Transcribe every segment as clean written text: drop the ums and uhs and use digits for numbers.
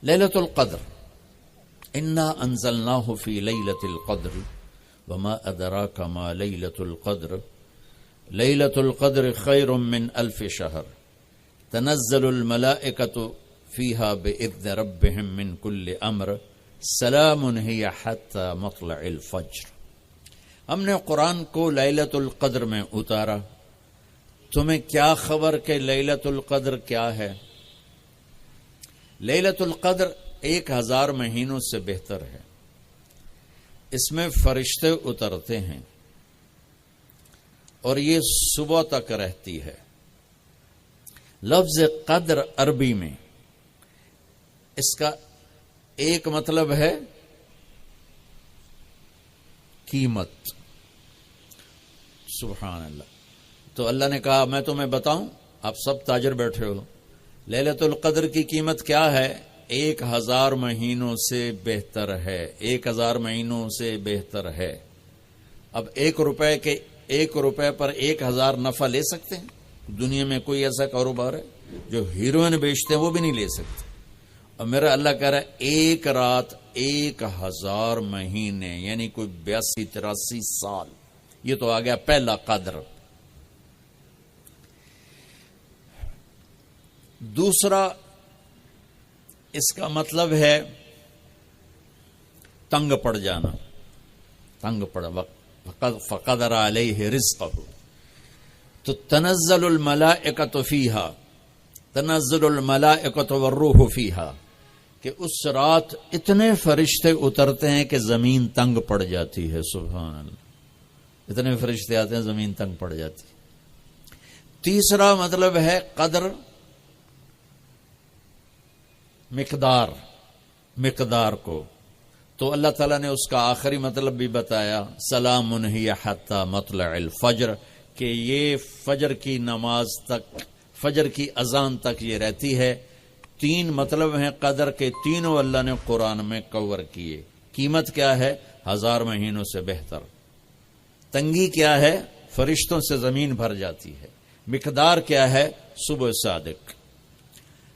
لیلۃ القدر، انا انزلناہ فی لیلۃ القدر وما ادراک ما لیلۃ القدر لیلۃ القدر خیر من الف شہر تنزل الملائکۃ فیہا بإذن ربہم من کل امر سلام ہی حتی مطلع الفجر۔ ہم نے قرآن کو لیلۃ القدر میں اتارا، تمہیں کیا خبر کہ لیلۃ القدر کیا ہے؟ لیلۃ القدر 1000 مہینوں سے بہتر ہے، اس میں فرشتے اترتے ہیں اور یہ صبح تک رہتی ہے۔ لفظ قدر عربی میں اس کا ایک مطلب ہے قیمت۔ سبحان اللہ۔ تو اللہ نے کہا میں تمہیں بتاؤں، آپ سب تاجر بیٹھے ہو، لیلۃ القدر کی قیمت کیا ہے؟ 1000 مہینوں سے بہتر ہے، 1000 مہینوں سے بہتر ہے۔ اب 1 روپے پر 1000 نفع لے سکتے ہیں؟ دنیا میں کوئی ایسا کاروبار ہے؟ جو ہیروئن بیچتے ہیں وہ بھی نہیں لے سکتے۔ اور میرا اللہ کہہ رہا ہے 1 رات 1000 مہینے، یعنی کوئی 82-83 سال۔ یہ تو آ گیا پہلا قدر۔ دوسرا اس کا مطلب ہے تنگ پڑ جانا، تنگ پڑ فقدر علیہ رزقہ۔ تو تنزل الملائکۃ فیہا، تنزل الملائکۃ والروح فیہا، کہ اس رات اتنے فرشتے اترتے ہیں کہ زمین تنگ پڑ جاتی ہے۔ سبحان اللہ، اتنے فرشتے آتے ہیں زمین تنگ پڑ جاتی ہے۔ تیسرا مطلب ہے قدر، مقدار کو، تو اللہ تعالیٰ نے اس کا آخری مطلب بھی بتایا، سلام ہی حتی مطلع الفجر، کہ یہ فجر کی نماز تک، فجر کی اذان تک یہ رہتی ہے۔ 3 مطلب ہیں قدر کے، تینوں اللہ نے قرآن میں کور کیے۔ قیمت کیا ہے؟ 1000 مہینوں سے بہتر۔ تنگی کیا ہے؟ فرشتوں سے زمین بھر جاتی ہے۔ مقدار کیا ہے؟ صبح صادق۔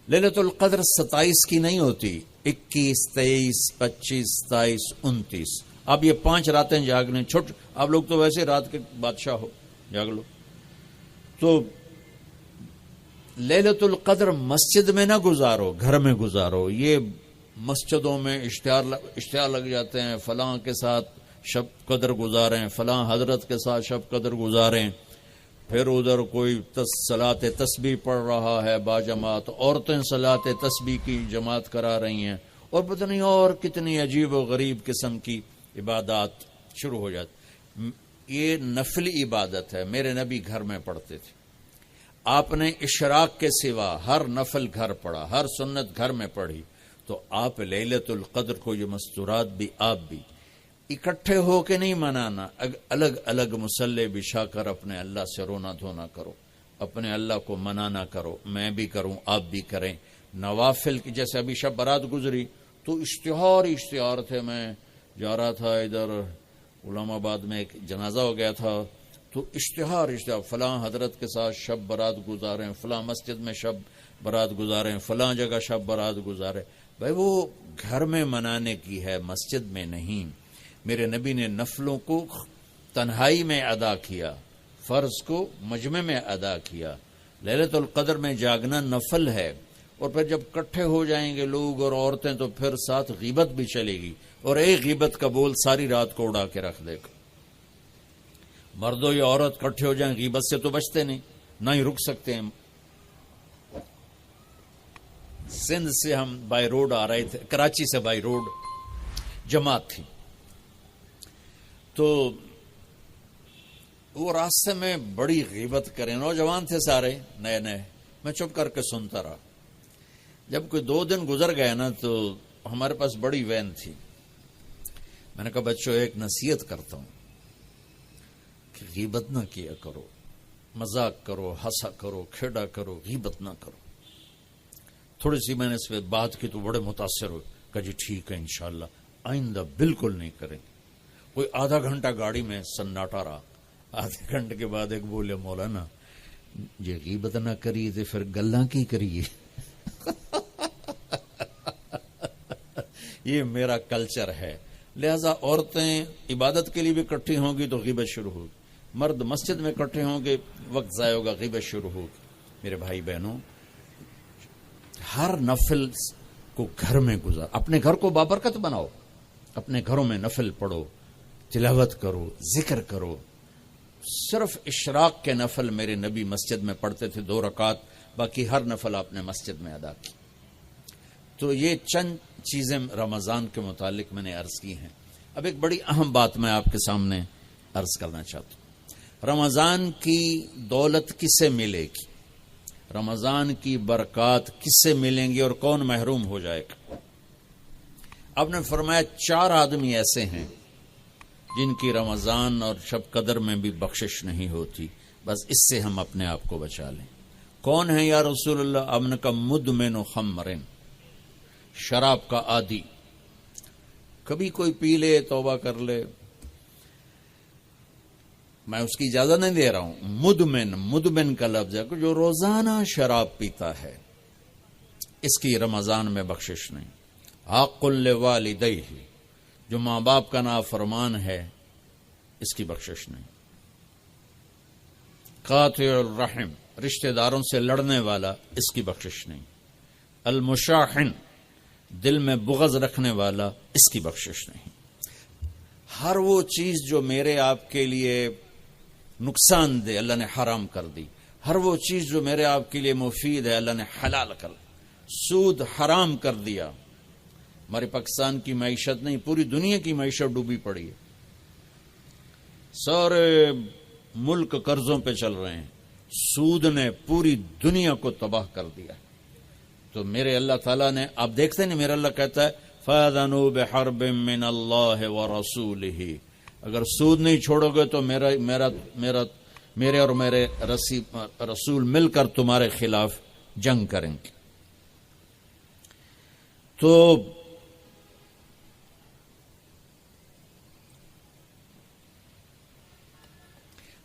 لیلۃ القدر 27 کی نہیں ہوتی، 21، 23، 25، 27، 29۔ اب یہ 5 راتیں جاگنے چھوٹ، آپ لوگ تو ویسے رات کے بادشاہ ہو، جاگ لو۔ تو لیلۃ القدر مسجد میں نہ گزارو، گھر میں گزارو۔ یہ مسجدوں میں اشتہار لگ جاتے ہیں، فلاں کے ساتھ شب قدر گزاریں، فلاں حضرت کے ساتھ شب قدر گزاریں، پھر ادھر کوئی صلاۃ تسبیح پڑھ رہا ہے باجماعت، عورتیں صلاۃ تسبیح کی جماعت کرا رہی ہیں، اور پتہ نہیں اور کتنی عجیب و غریب قسم کی عبادات شروع ہو جاتی۔ یہ نفلی عبادت ہے، میرے نبی گھر میں پڑھتے تھے۔ آپ نے اشراق کے سوا ہر نفل گھر پڑھا، ہر سنت گھر میں پڑھی، تو آپ لیلۃ القدر کو یہ مستورات بھی آپ بھی اکٹھے ہو کے نہیں منانا، الگ الگ مصلی بچھا کر اپنے اللہ سے رونا دھونا کرو، اپنے اللہ کو منانا کرو، میں بھی کروں آپ بھی کریں۔ نوافل کی جیسے ابھی شب برات گزری تو اشتہار تھے، میں جا رہا تھا ادھر علام آباد میں ایک جنازہ ہو گیا تھا، تو اشتہار فلاں حضرت کے ساتھ شب برات گزاریں، فلاں مسجد میں شب برات گزاریں، فلاں جگہ شب برات گزاریں۔ بھائی وہ گھر میں منانے کی ہے، مسجد میں نہیں۔ میرے نبی نے نفلوں کو تنہائی میں ادا کیا، فرض کو مجمع میں ادا کیا۔ لیلۃ القدر میں جاگنا نفل ہے، اور پھر جب کٹھے ہو جائیں گے لوگ اور عورتیں تو پھر ساتھ غیبت بھی چلے گی، اور ایک غیبت کا بول ساری رات کو اڑا کے رکھ دے گا۔ مردوں یا عورت کٹھے ہو جائیں غیبت سے تو بچتے نہیں، نہ ہی رک سکتے ہیں۔ سندھ سے ہم بائی روڈ آ رہے تھے، کراچی سے بائی روڈ جماعت تھی، تو وہ راستے میں بڑی غیبت کریں، نوجوان تھے سارے نئے نئے، میں چپ کر کے سنتا رہا۔ جب کوئی 2 دن گزر گئے نا تو ہمارے پاس بڑی وین تھی، میں نے کہا بچوں ایک نصیحت کرتا ہوں کہ غیبت نہ کیا کرو، مذاق کرو، ہنسا کرو، کھیڑا کرو، غیبت نہ کرو۔ تھوڑی سی میں نے اس پہ بات کی تو بڑے متاثر ہوئے، کہا جی ٹھیک ہے انشاءاللہ آئندہ بالکل نہیں کریں گے۔ کوئی آدھا گھنٹہ گاڑی میں سناٹا رہا، آدھے گھنٹے کے بعد ایک بولے مولانا یہ غیبت نہ کریے تو پھر گلاں کی کریے۔ یہ میرا کلچر ہے. لہذا عورتیں عبادت کے لیے بھی اکٹھی ہوں گی تو غیبت شروع ہوگی, مرد مسجد میں اکٹھے ہوں گے وقت ضائع ہوگا, غیبت شروع ہوگی. میرے بھائی بہنوں, ہر نفل کو گھر میں گزار, اپنے گھر کو بابرکت بناؤ, اپنے گھروں میں نفل پڑھو, تلاوت کرو, ذکر کرو. صرف اشراق کے نفل میرے نبی مسجد میں پڑھتے تھے 2 رکعت, باقی ہر نفل آپ نے مسجد میں ادا کی. تو یہ چند چیزیں رمضان کے متعلق میں نے عرض کی ہیں. اب ایک بڑی اہم بات میں آپ کے سامنے عرض کرنا چاہتا ہوں. رمضان کی دولت کس سے ملے گی, رمضان کی برکات کس سے ملیں گی اور کون محروم ہو جائے گا؟ آپ نے فرمایا 4 آدمی ایسے ہیں جن کی رمضان اور شب قدر میں بھی بخشش نہیں ہوتی, بس اس سے ہم اپنے آپ کو بچا لیں. کون ہے یا رسول اللہ؟ آپ نے کہا مدمن خمرن, شراب کا عادی. کبھی کوئی پی لے توبہ کر لے, میں اس کی اجازت نہیں دے رہا ہوں. مدمن کا لفظ ہے کہ جو روزانہ شراب پیتا ہے, اس کی رمضان میں بخشش نہیں. حق لوالدیہ, جو ماں باپ کا نافرمان ہے اس کی بخشش نہیں. قاطع الرحم, رشتہ داروں سے لڑنے والا, اس کی بخشش نہیں. المشاحن, دل میں بغض رکھنے والا, اس کی بخشش نہیں. ہر وہ چیز جو میرے آپ کے لیے نقصان دے اللہ نے حرام کر دی, ہر وہ چیز جو میرے آپ کے لیے مفید ہے اللہ نے حلال کر دی. سود حرام کر دیا. ہمارے پاکستان کی معیشت نہیں, پوری دنیا کی معیشت ڈوبی پڑی ہے. سارے ملک قرضوں پہ چل رہے ہیں. سود نے پوری دنیا کو تباہ کر دیا. تو میرے اللہ تعالیٰ نے, آپ دیکھتے ہیں میرا اللہ کہتا ہے فَأَذَنُوا بِحَرْبٍ مِّنَ اللَّهِ وَرَسُولِهِ, اگر سود نہیں چھوڑو گے تو میرے اور میرے رسول مل کر تمہارے خلاف جنگ کریں گے. تو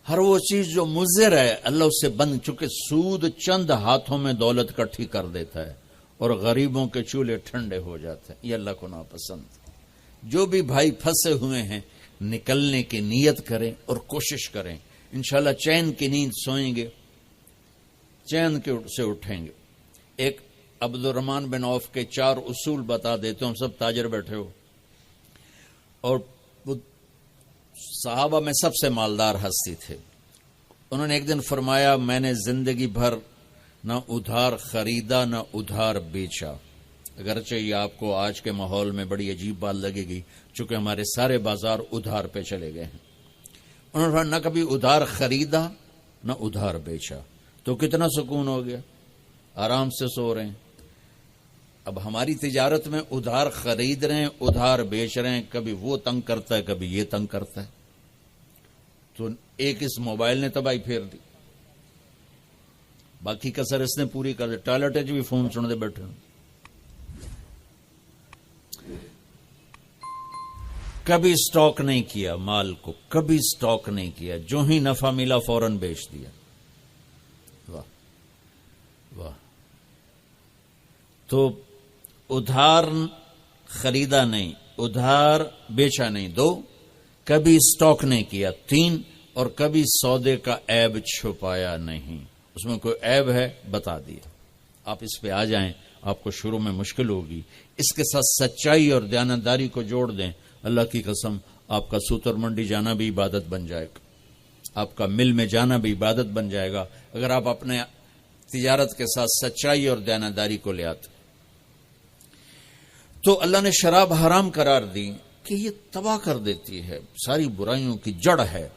ہر وہ چیز جو مضر ہے اللہ اس سے بند, چونکہ سود چند ہاتھوں میں دولت اکٹھی کر دیتا ہے اور غریبوں کے چولہے ٹھنڈے ہو جاتے ہیں. یہ اللہ کو ناپسند. جو بھی بھائی پھنسے ہوئے ہیں نکلنے کی نیت کریں اور کوشش کریں, انشاءاللہ چین کی نیند سوئیں گے, چین سے اٹھیں گے. ایک عبد الرحمن بن عوف کے 4 اصول بتا دیتے ہوں, سب تاجر بیٹھے ہو, اور صحابہ میں سب سے مالدار ہستی تھے. انہوں نے ایک دن فرمایا میں نے زندگی بھر نہ ادھار خریدا نہ ادھار بیچا. اگرچہ یہ آپ کو آج کے ماحول میں بڑی عجیب بات لگے گی چونکہ ہمارے سارے بازار ادھار پہ چلے گئے ہیں. انہوں نے نہ کبھی ادھار خریدا نہ ادھار بیچا, تو کتنا سکون ہو گیا, آرام سے سو رہے ہیں. اب ہماری تجارت میں ادھار خرید رہے ہیں ادھار بیچ رہے ہیں, کبھی وہ تنگ کرتا ہے کبھی یہ تنگ کرتا ہے. تو ایک اس موبائل نے تباہی پھیر دی, باقی کسر اس نے پوری کر دی. ٹوائلٹ بھی فون سنتے بیٹھے ہیں. کبھی سٹاک نہیں کیا مال کو, کبھی سٹاک نہیں کیا, جو ہی نفع ملا فوراً بیچ دیا. واہ واہ. تو ادھار خریدا نہیں, ادھار بیچا نہیں 2, کبھی سٹاک نہیں کیا 3, اور کبھی سودے کا عیب چھپایا نہیں. اس میں کوئی عیب ہے بتا دیا. آپ اس پہ آ جائیں, آپ کو شروع میں مشکل ہوگی. اس کے ساتھ سچائی اور دیانتداری کو جوڑ دیں, اللہ کی قسم آپ کا سوتر منڈی جانا بھی عبادت بن جائے گا, آپ کا مل میں جانا بھی عبادت بن جائے گا اگر آپ اپنے تجارت کے ساتھ سچائی اور دیانتداری کو لے آتے. تو اللہ نے شراب حرام قرار دی کہ یہ تباہ کر دیتی ہے, ساری برائیوں کی جڑ ہے.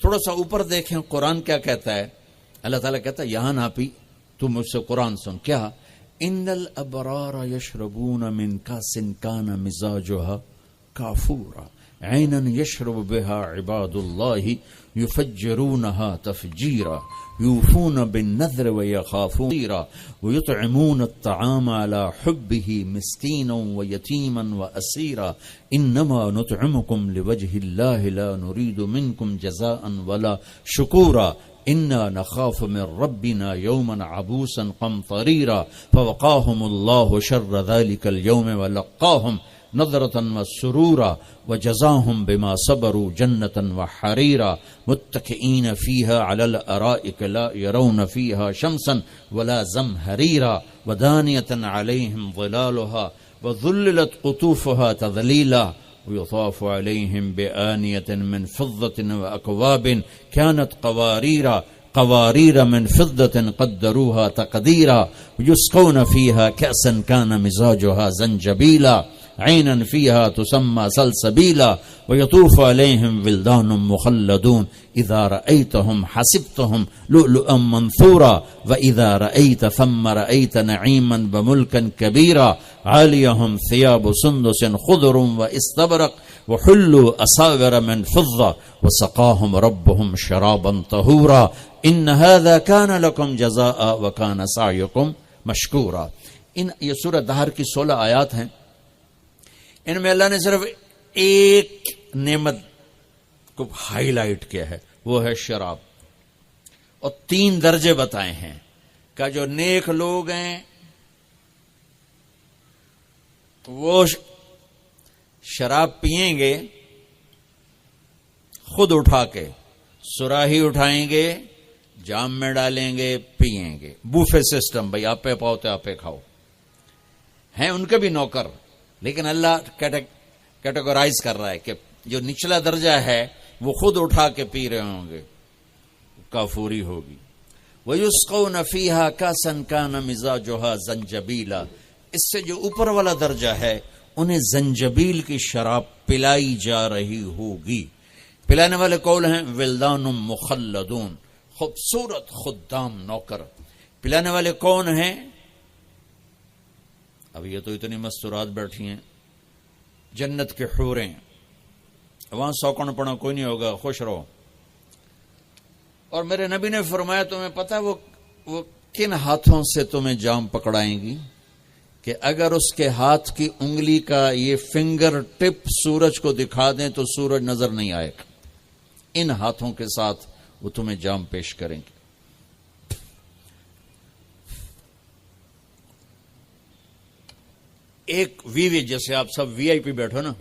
تھوڑا سا اوپر دیکھیں قرآن کیا کہتا ہے. اللہ تعالیٰ کہتا ہے یہاں نہ پی, تم مجھ سے قرآن سن. کیا ان الابرار یشربون من کاس کان مزاجها کافورا عینا یشرب بها عباد اللہ یفجرونها تفجیرا یوفون بالنذر ویخافون ویطعمون الطعام على حبه مسکینا ویتیما واسیرا انما نطعمکم لوجه اللہ لا نرید منکم جزاء ولا شکورا انا نخاف من ربنا یوما عبوسا قمطریرا فوقاهم اللہ شر ذلك اليوم ولقاهم نظرة وسرورا وجزاهم بما صبروا جنة وحريرا متكئين فيها على الأرائك لا يرون فيها شمسا ولا زمهريرا ودانية عليهم ظلالها وذللت قطوفها تذليلا ويطاف عليهم بآنية من فضة وأكواب كانت قوارير من فضة قدروها تقديرا ويسقون فيها كأسا كان مزاجها زنجبيلا عينا فيها تسمى سلسبيلا ويطوف عليهم ولدان مخلدون إذا رأيتهم حسبتهم لؤلؤا منثورا وإذا رأيت ثم رأيت نعيما وملكا كبيرا عاليهم ثياب سندس خضر واستبرق وحلوا أساور من فضة وسقاهم ربهم شرابا طهورا إن هذا كان لكم جزاء وكان سعيكم مشكورا. یہ سورہ دہر کی 16 آیات ہیں. ان میں اللہ نے صرف ایک نعمت کو ہائی لائٹ کیا ہے، وہ ہے شراب، اور 3 درجے بتائے ہیں کہ جو نیک لوگ ہیں وہ شراب پیئیں گے خود اٹھا کے، سراہی اٹھائیں گے، جام میں ڈالیں گے، پیئیں گے. بوفے سسٹم، بھائی آپ پہ پاؤ تو آپ پہ کھاؤ. ہیں ان کے بھی نوکر، لیکن اللہ کیٹیگورائز کر رہا ہے کہ جو نچلا درجہ ہے وہ خود اٹھا کے پی رہے ہوں گے، کافوری ہوگی. وَيُسْقَوْنَ فِيهَا كَأْسًا كَانَ مِزَاجُهَا زَنْجَبِيلًا. اس سے جو اوپر والا درجہ ہے انہیں زنجبیل کی شراب پلائی جا رہی ہوگی. پلانے والے قول ہیں ولدان مخلدون، خوبصورت خدام نوکر. پلانے والے کون ہیں؟ اب یہ تو اتنی مستورات بیٹھی ہیں، جنت کے حوریں، وہاں سوکن پڑا کوئی نہیں ہوگا، خوش رہو. اور میرے نبی نے فرمایا تمہیں پتہ وہ کن ہاتھوں سے تمہیں جام پکڑائیں گی کہ اگر اس کے ہاتھ کی انگلی کا یہ فنگر ٹپ سورج کو دکھا دیں تو سورج نظر نہیں آئے گا. ان ہاتھوں کے ساتھ وہ تمہیں جام پیش کریں گے. ایک وی جیسے آپ سب وی آئی پی بیٹھو نا،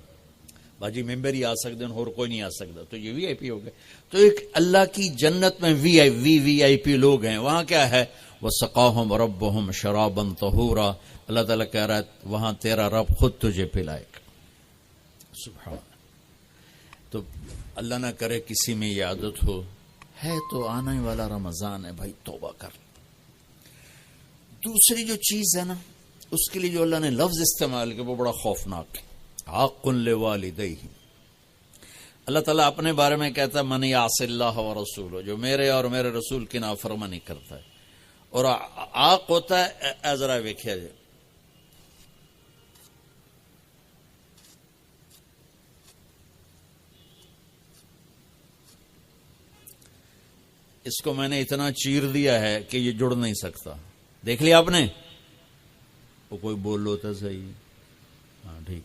باجی ممبر ہی آ سکتے ہیں اور کوئی نہیں آ سکتا، تو یہ وی آئی پی ہو گئے. تو ایک اللہ کی جنت میں وی آئی پی لوگ ہیں. وہاں کیا ہے؟ وَسَقَاهُمْ رَبُّهُمْ شَرَابًا طَهُورًا. اللہ تعالیٰ کہہ رہا ہے وہاں تیرا رب خود تجھے پلائے گا. سبحان. تو اللہ نہ کرے کسی میں یہ عادت ہو، ہے تو آنے والا رمضان ہے بھائی، توبہ کر. دوسری جو چیز ہے نا، اس کے لیے جو اللہ نے لفظ استعمال کیا وہ بڑا خوفناک ہے. حق لوالدیہ. اللہ تعالیٰ اپنے بارے میں کہتا ہے من یعص اللہ ورسولہ، جو میرے اور میرے رسول کی نافرمانی کرتا ہے. اور آق ہوتا ہے ذرا ویکھیا جائے، اس کو میں نے اتنا چیر دیا ہے کہ یہ جڑ نہیں سکتا. دیکھ لیا آپ نے؟ وہ کوئی بول لو تو صحیح، ہاں ٹھیک.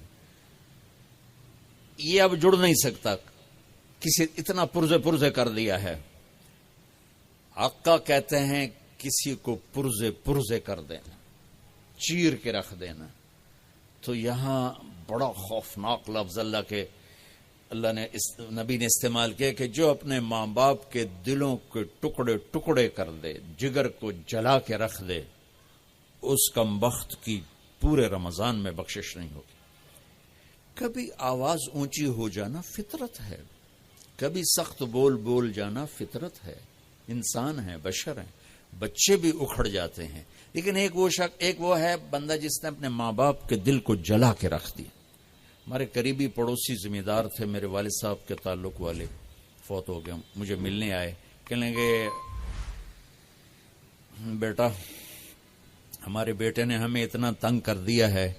یہ اب جڑ نہیں سکتا، کسی اتنا پرزے کر دیا ہے. آقا کہتے ہیں کسی کو پرزے کر دینا، چیر کے رکھ دینا. تو یہاں بڑا خوفناک لفظ اللہ نے نبی نے استعمال کیا کہ جو اپنے ماں باپ کے دلوں کے ٹکڑے کر دے، جگر کو جلا کے رکھ دے، اس کم بخت کی پورے رمضان میں بخشش نہیں ہوگی. کبھی آواز اونچی ہو جانا فطرت ہے، کبھی سخت بول جانا فطرت ہے. انسان ہیں، بشر ہیں، بچے بھی اکھڑ جاتے ہیں. لیکن ایک وہ ہے بندہ جس نے اپنے ماں باپ کے دل کو جلا کے رکھ دیا. ہمارے قریبی پڑوسی ذمہ دار تھے، میرے والد صاحب کے تعلق والے، فوت ہو گئے. مجھے ملنے آئے، کہنے لگے بیٹا ہمارے بیٹے نے ہمیں اتنا تنگ کر دیا ہے،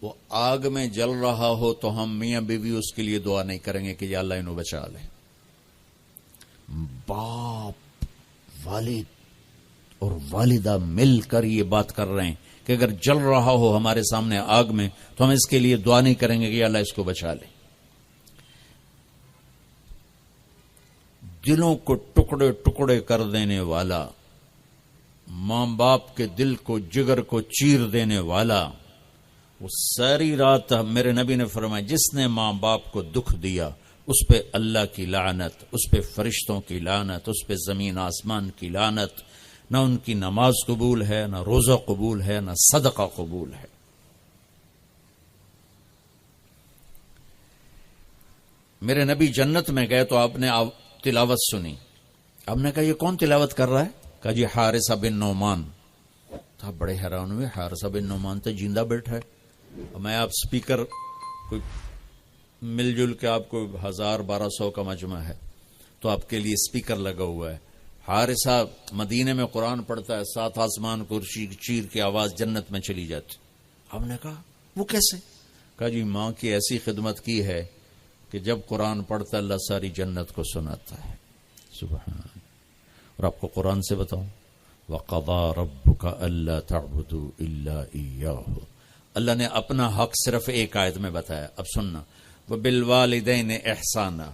وہ آگ میں جل رہا ہو تو ہم میاں بیوی اس کے لیے دعا نہیں کریں گے کہ یا اللہ انہوں بچا لے. باپ، والد اور والدہ مل کر یہ بات کر رہے ہیں کہ اگر جل رہا ہو ہمارے سامنے آگ میں تو ہم اس کے لیے دعا نہیں کریں گے کہ یا اللہ اس کو بچا لے. دلوں کو ٹکڑے کر دینے والا، ماں باپ کے دل کو، جگر کو چیر دینے والا، وہ ساری رات میرے نبی نے فرمایا جس نے ماں باپ کو دکھ دیا اس پہ اللہ کی لعنت، اس پہ فرشتوں کی لعنت، اس پہ زمین آسمان کی لعنت، نہ ان کی نماز قبول ہے، نہ روزہ قبول ہے، نہ صدقہ قبول ہے۔ میرے نبی جنت میں گئے تو آپ نے تلاوت سنی، آپ نے کہا یہ کون تلاوت کر رہا ہے؟ کہا جی حارثہ بن نعمان۔ تو آپ بڑے حیران ہوئے، حارثہ بن نعمان تو زندہ بیٹھا ہے، میں آپ سپیکر کوئی مل جل کے آپ کو 1000-1200 کا مجمع ہے تو آپ کے لیے سپیکر لگا ہوا ہے، حارثہ مدینے میں قرآن پڑھتا ہے، 7 آسمان کرسی چیر کی آواز جنت میں چلی جاتی۔ ہم نے کہا وہ کیسے؟ کہا جی ماں کی ایسی خدمت کی ہے کہ جب قرآن پڑھتا اللہ ساری جنت کو سناتا ہے۔ سبحان۔ اور آپ کو قرآن سے بتاؤں، وَقَضَى رَبُّكَ أَلَّا تَعْبُدُوا إِلَّا إِيَّاهُ، اللہ نے اپنا حق صرف ایک آیت میں بتایا۔ اب سننا، وَبِالْوَالِدَيْنِ إِحْسَانًا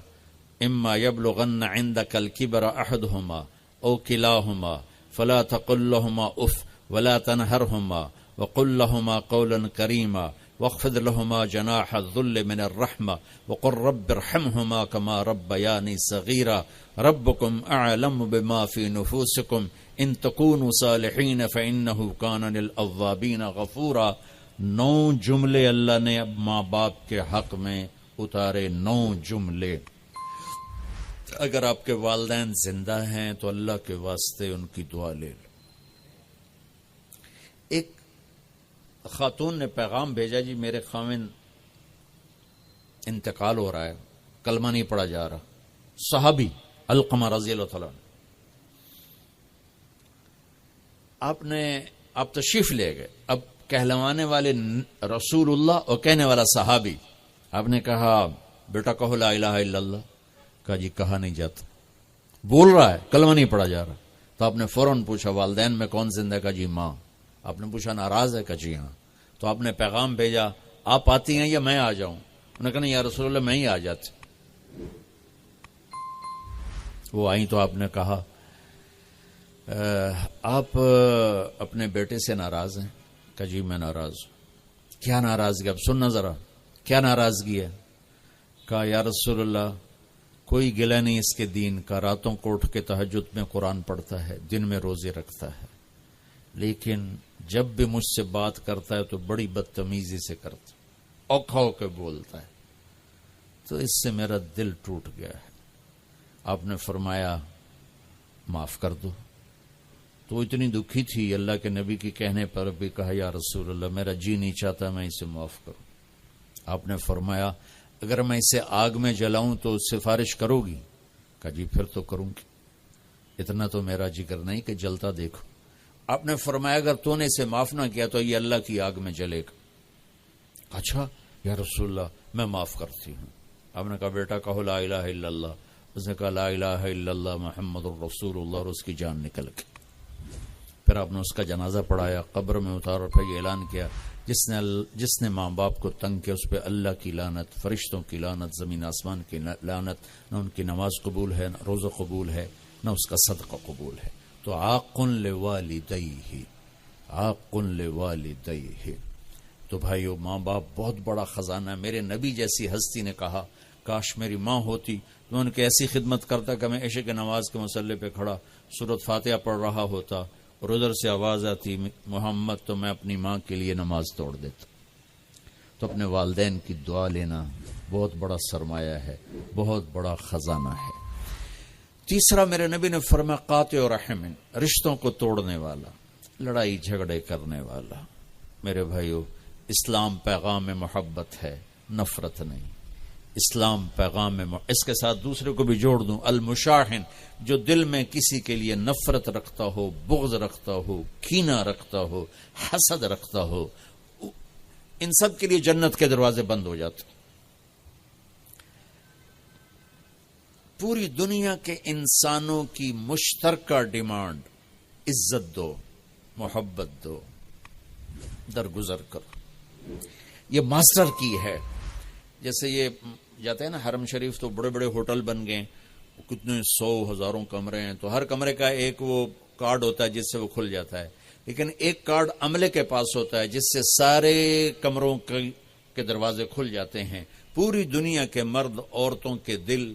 إِمَّا يَبْلُغَنَّ عِندَكَ الْكِبَرَ أَحَدُهُمَا أَوْ كِلَاهُمَا فَلَا تَقُل لَّهُمَا أُفٍّ وَلَا تَنْهَرْهُمَا وَقُل لَّهُمَا قَوْلًا كَرِيمًا واخفض لهما جناح الذل من الرحمة وقل رب ارحمهما كما ربياني صغيرا ربكم أعلم بما في نفوسكم إن تكونوا صالحين فإنه كان للأوابين غفورا۔ 9 جملے اللہ نے اب ماں باپ کے حق میں اتارے، 9 جملے۔ اگر آپ کے والدین زندہ ہیں تو اللہ کے واسطے ان کی دعا لے لو۔ ایک خاتون نے پیغام بھیجا، جی میرے خاوند انتقال ہو رہا ہے، کلمہ نہیں پڑھا جا رہا، صحابی علقمہ رضی اللہ تعالیٰ۔ آپ تشریف لے گئے، اب کہلوانے والے رسول اللہ اور کہنے والا صحابی۔ آپ نے کہا بیٹا کہو لا الہ الا اللہ۔ کہا جی کہا نہیں جاتا، بول رہا ہے کلمہ نہیں پڑھا جا رہا۔ تو آپ نے فوراً پوچھا والدین میں کون زندہ ہے؟ کہا جی ماں۔ آپ نے پوچھا ناراض ہے؟ کہا جی ہاں۔ تو آپ نے پیغام بھیجا آپ آتی ہیں یا میں آ جاؤں؟ انہوں نے کہا نہیں یا رسول اللہ میں ہی آ جاتی۔ وہ آئیں تو آپ نے کہا آپ اپنے بیٹے سے ناراض ہیں؟ کہا جی میں ناراض ہوں۔ کیا ناراضگی؟ اب سننا ذرا، کیا ناراضگی ہے؟ کہا یا رسول اللہ کوئی گلہ نہیں اس کے دین کا، راتوں کو اٹھ کے تہجد میں قرآن پڑھتا ہے، دن میں روزے رکھتا ہے، لیکن جب بھی مجھ سے بات کرتا ہے تو بڑی بدتمیزی سے کرتا ہے، اوکھا ہو کے بولتا ہے، تو اس سے میرا دل ٹوٹ گیا ہے۔ آپ نے فرمایا معاف کر دو۔ تو وہ اتنی دکھی تھی، اللہ کے نبی کے کہنے پر بھی کہا یا رسول اللہ میرا جی نہیں چاہتا میں اسے معاف کروں۔ آپ نے فرمایا اگر میں اسے آگ میں جلاؤں تو سفارش کرو گی؟ کہا جی پھر تو کروں گی، اتنا تو میرا جگر نہیں کہ جلتا دیکھو۔ آپ نے فرمایا اگر تو نے اسے معاف نہ کیا تو یہ اللہ کی آگ میں جلے گا۔ اچھا یا رسول اللہ میں معاف کرتی ہوں۔ آپ نے کہا بیٹا کہو لا الہ الا اللہ۔ اس نے کہا لا الہ الا اللہ محمد الرسول اللہ، اور اس کی جان نکل گئی۔ پھر آپ نے اس کا جنازہ پڑھایا، قبر میں اتارا، پھر یہ اعلان کیا جس نے ماں باپ کو تنگ کیا اس پہ اللہ کی لعنت، فرشتوں کی لعنت، زمین آسمان کی لعنت، نہ ان کی نماز قبول ہے، نہ روزہ قبول ہے، نہ اس کا صدقہ قبول ہے۔ تو عاق لوالدیہ، عاق لوالدیہ۔ تو بھائیو ماں باپ بہت بڑا خزانہ ہے۔ میرے نبی جیسی ہستی نے کہا کاش میری ماں ہوتی، میں ان کی ایسی خدمت کرتا کہ میں عشاء کی نماز کے مصلی پہ کھڑا سورۃ فاتحہ پڑھ رہا ہوتا اور ادھر سے آواز آتی محمد، تو میں اپنی ماں کے لیے نماز توڑ دیتا۔ تو اپنے والدین کی دعا لینا بہت بڑا سرمایہ ہے، بہت بڑا خزانہ ہے۔ تیسرا میرے نبی نے فرمایا قاطع رحم، رشتوں کو توڑنے والا، لڑائی جھگڑے کرنے والا۔ میرے بھائیو اسلام پیغام میں محبت ہے، نفرت نہیں۔ اسلام پیغام میں اس کے ساتھ دوسرے کو بھی جوڑ دوں، المشاحن، جو دل میں کسی کے لیے نفرت رکھتا ہو، بغض رکھتا ہو، کینہ رکھتا ہو، حسد رکھتا ہو، ان سب کے لیے جنت کے دروازے بند ہو جاتے۔ پوری دنیا کے انسانوں کی مشترکہ ڈیمانڈ عزت دو، محبت دو، درگزر کرو، یہ ماسٹر کی ہے۔ جیسے یہ جاتے ہیں نا حرم شریف، تو بڑے بڑے ہوٹل بن گئے، کتنے 100 ہزاروں کمرے ہیں، تو ہر کمرے کا ایک وہ کارڈ ہوتا ہے جس سے وہ کھل جاتا ہے۔ لیکن ایک کارڈ عملے کے پاس ہوتا ہے جس سے سارے کمروں کے دروازے کھل جاتے ہیں. پوری دنیا کے مرد عورتوں کے دل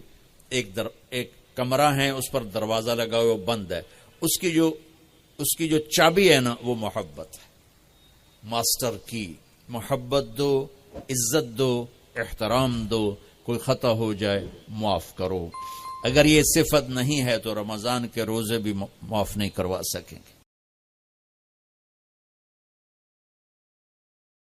ایک کمرہ ہے، اس پر دروازہ لگا ہوا بند ہے. اس کی جو چابی ہے نا وہ محبت ہے. ماسٹر کی محبت دو، عزت دو، احترام دو، کوئی خطا ہو جائے معاف کرو. اگر یہ صفت نہیں ہے تو رمضان کے روزے بھی معاف نہیں کروا سکیں گے.